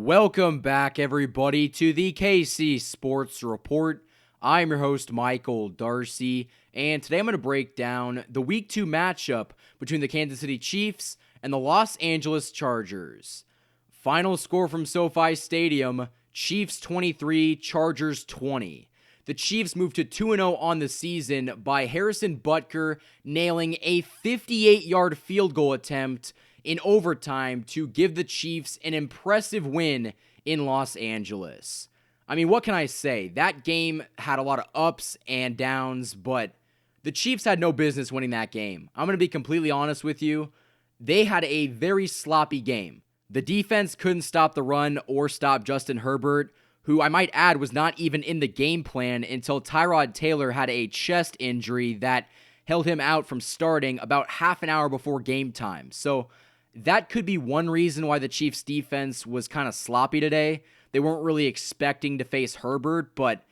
Welcome back, everybody, to the KC Sports Report. I'm your host, Michael Darcy, and today I'm going to break down the Week 2 matchup between the Kansas City Chiefs and the Los Angeles Chargers. Final score from SoFi Stadium, Chiefs 23, Chargers 20. The Chiefs moved to 2-0 on the season by Harrison Butker nailing a 58-yard field goal attempt in overtime to give the Chiefs an impressive win in Los Angeles. I mean, what can I say? That game had a lot of ups and downs, but the Chiefs had no business winning that game. I'm going to be completely honest with you. They had a very sloppy game. The defense couldn't stop the run or stop Justin Herbert, who I might add was not even in the game plan until Tyrod Taylor had a chest injury that held him out from starting about half an hour before game time. So that could be one reason why the Chiefs' defense was kind of sloppy today. They weren't really expecting to face Herbert, but,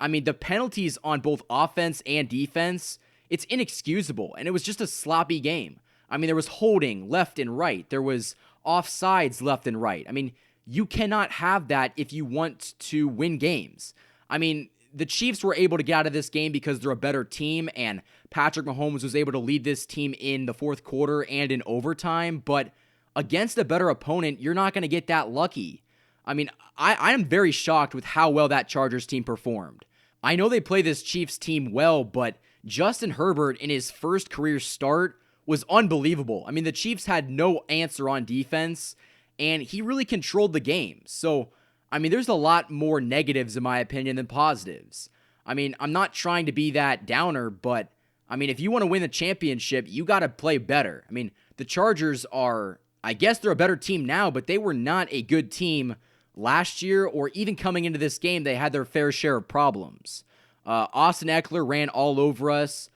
I mean, the penalties on both offense and defense, it's inexcusable, and it was just a sloppy game. I mean, there was holding left and right. There was offsides left and right. I mean, you cannot have that if you want to win games. I mean, the Chiefs were able to get out of this game because they're a better team, and Patrick Mahomes was able to lead this team in the fourth quarter and in overtime, but against a better opponent, you're not going to get that lucky. I mean, I am very shocked with how well that Chargers team performed. I know they play this Chiefs team well, but Justin Herbert in his first career start was unbelievable. I mean, the Chiefs had no answer on defense, and he really controlled the game. So, I mean, there's a lot more negatives, in my opinion, than positives. I mean, I'm not trying to be that downer, but, I mean, if you want to win the championship, you got to play better. I mean, the Chargers are, I guess they're a better team now, but they were not a good team last year, or even coming into this game, they had their fair share of problems. Austin Eckler ran all over us.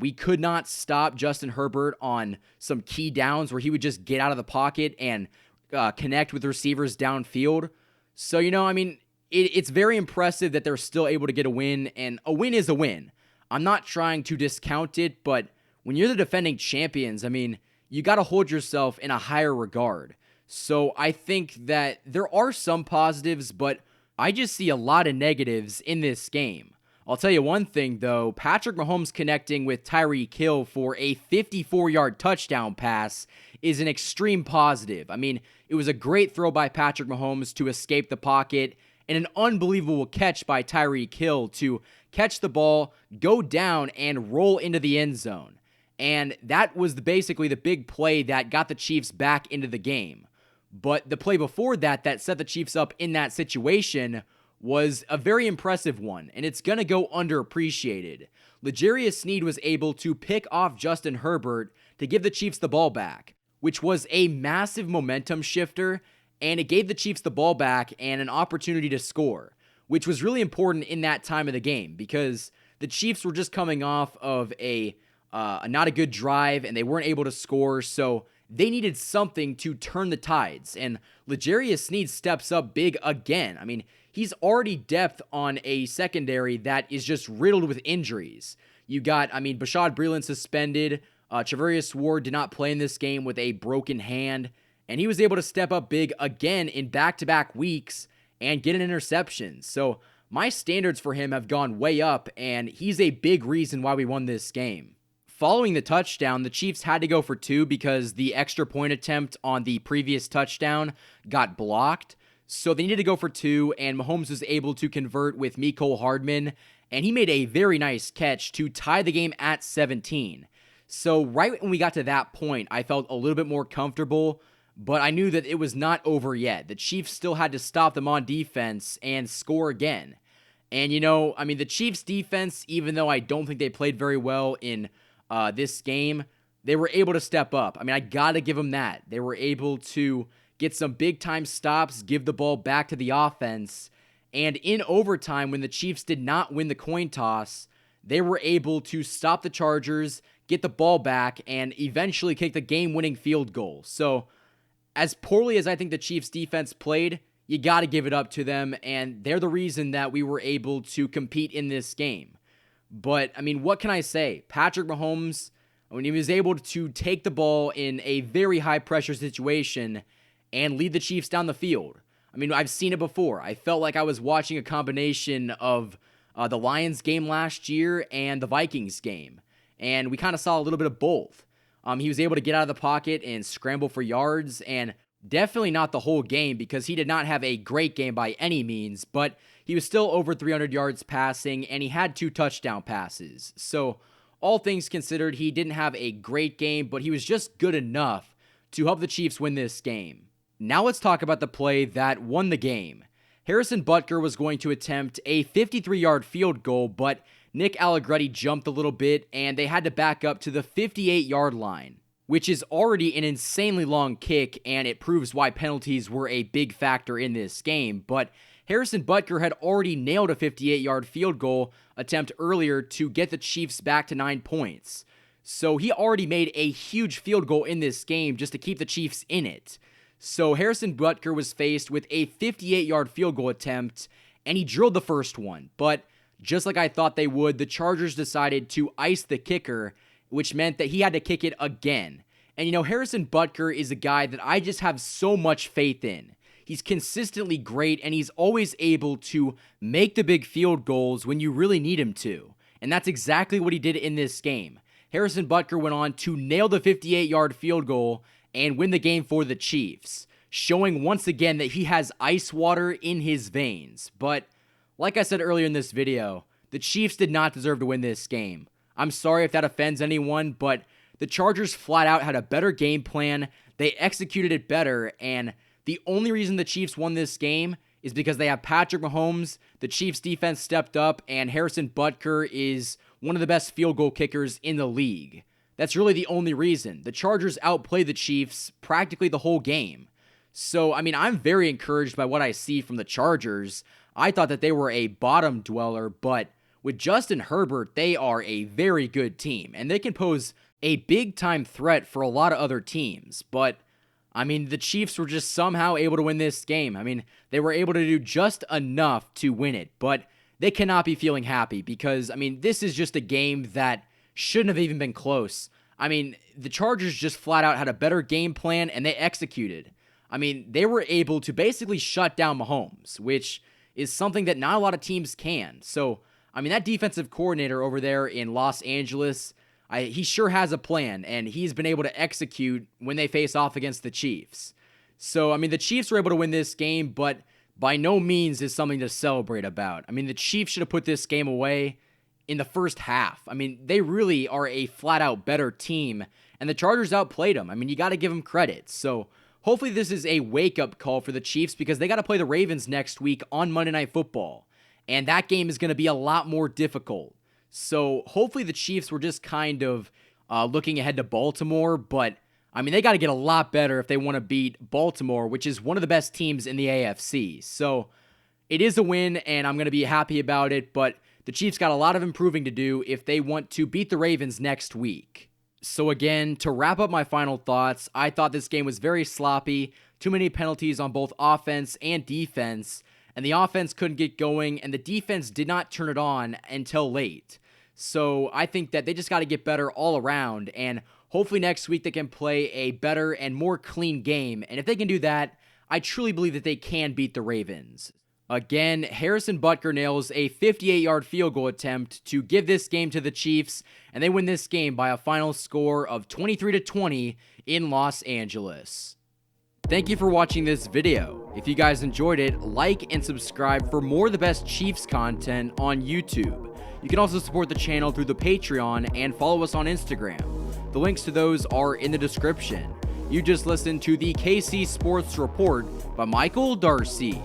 We could not stop Justin Herbert on some key downs where he would just get out of the pocket and connect with receivers downfield. So, I mean, it's very impressive that they're still able to get a win, and a win is a win. I'm not trying to discount it, but when you're the defending champions, I mean, you got to hold yourself in a higher regard. So I think that there are some positives, but I just see a lot of negatives in this game. I'll tell you one thing, though. Patrick Mahomes connecting with Tyreek Hill for a 54-yard touchdown pass is an extreme positive. I mean, it was a great throw by Patrick Mahomes to escape the pocket, and an unbelievable catch by Tyreek Hill to catch the ball, go down, and roll into the end zone. And that was basically the big play that got the Chiefs back into the game. But the play before that set the Chiefs up in that situation was a very impressive one, and it's going to go underappreciated. L'Jarius Sneed was able to pick off Justin Herbert to give the Chiefs the ball back, which was a massive momentum shifter, and it gave the Chiefs the ball back and an opportunity to score, which was really important in that time of the game because the Chiefs were just coming off of a not a good drive, and they weren't able to score, so they needed something to turn the tides, and L'Jarius Sneed steps up big again. I mean, he's already depth on a secondary that is just riddled with injuries. You got, Bashaud Breeland suspended. Charvarius Ward did not play in this game with a broken hand, and he was able to step up big again in back-to-back weeks and get an interception. So my standards for him have gone way up, and he's a big reason why we won this game. Following the touchdown, the Chiefs had to go for two because the extra point attempt on the previous touchdown got blocked. So they needed to go for two, and Mahomes was able to convert with Mecole Hardman, and he made a very nice catch to tie the game at 17. So right when we got to that point, I felt a little bit more comfortable, but I knew that it was not over yet. The Chiefs still had to stop them on defense and score again. And, the Chiefs' defense, even though I don't think they played very well in this game, they were able to step up. I got to give them that. They were able to get some big-time stops, give the ball back to the offense, and in overtime, when the Chiefs did not win the coin toss, they were able to stop the Chargers, get the ball back, and eventually kick the game-winning field goal. So, as poorly as I think the Chiefs' defense played, you got to give it up to them, and they're the reason that we were able to compete in this game. But, what can I say? Patrick Mahomes, when he was able to take the ball in a very high-pressure situation and lead the Chiefs down the field, I mean, I've seen it before. I felt like I was watching a combination of the Lions game last year and the Vikings game, and we kind of saw a little bit of both. He was able to get out of the pocket and scramble for yards, and definitely not the whole game because he did not have a great game by any means, but he was still over 300 yards passing, and he had 2 touchdown passes. So, all things considered, he didn't have a great game, but he was just good enough to help the Chiefs win this game. Now let's talk about the play that won the game. Harrison Butker was going to attempt a 53-yard field goal, but Nick Allegretti jumped a little bit, and they had to back up to the 58-yard line, which is already an insanely long kick, and it proves why penalties were a big factor in this game. But Harrison Butker had already nailed a 58-yard field goal attempt earlier to get the Chiefs back to 9 points. So he already made a huge field goal in this game just to keep the Chiefs in it. So Harrison Butker was faced with a 58-yard field goal attempt, and he drilled the first one. But just like I thought they would, the Chargers decided to ice the kicker, which meant that he had to kick it again. And Harrison Butker is a guy that I just have so much faith in. He's consistently great, and he's always able to make the big field goals when you really need him to. And that's exactly what he did in this game. Harrison Butker went on to nail the 58-yard field goal and win the game for the Chiefs, showing once again that he has ice water in his veins. But like I said earlier in this video, the Chiefs did not deserve to win this game. I'm sorry if that offends anyone, but the Chargers flat out had a better game plan. They executed it better, and the only reason the Chiefs won this game is because they have Patrick Mahomes, the Chiefs defense stepped up, and Harrison Butker is one of the best field goal kickers in the league. That's really the only reason. The Chargers outplayed the Chiefs practically the whole game. So, I'm very encouraged by what I see from the Chargers. I thought that they were a bottom dweller, but with Justin Herbert, they are a very good team, and they can pose a big-time threat for a lot of other teams. But, the Chiefs were just somehow able to win this game. They were able to do just enough to win it, but they cannot be feeling happy because, this is just a game that shouldn't have even been close. The Chargers just flat out had a better game plan, and they executed. They were able to basically shut down Mahomes, which is something that not a lot of teams can. So, that defensive coordinator over there in Los Angeles, he sure has a plan, and he's been able to execute when they face off against the Chiefs. So, the Chiefs were able to win this game, but by no means is something to celebrate about. The Chiefs should have put this game away in the first half. They really are a flat-out better team, and the Chargers outplayed them. You got to give them credit. So, hopefully this is a wake-up call for the Chiefs because they got to play the Ravens next week on Monday Night Football, and that game is going to be a lot more difficult. So, hopefully the Chiefs were just kind of looking ahead to Baltimore, but, they got to get a lot better if they want to beat Baltimore, which is one of the best teams in the AFC. So, it is a win, and I'm going to be happy about it, but the Chiefs got a lot of improving to do if they want to beat the Ravens next week. So again, to wrap up my final thoughts, I thought this game was very sloppy, too many penalties on both offense and defense, and the offense couldn't get going, and the defense did not turn it on until late. So I think that they just got to get better all around, and hopefully next week they can play a better and more clean game, and if they can do that, I truly believe that they can beat the Ravens. Again, Harrison Butker nails a 58-yard field goal attempt to give this game to the Chiefs, and they win this game by a final score of 23-20 in Los Angeles. Thank you for watching this video. If you guys enjoyed it, like and subscribe for more of the best Chiefs content on YouTube. You can also support the channel through the Patreon and follow us on Instagram. The links to those are in the description. You just listened to the KC Sports Report by Michael Darcy.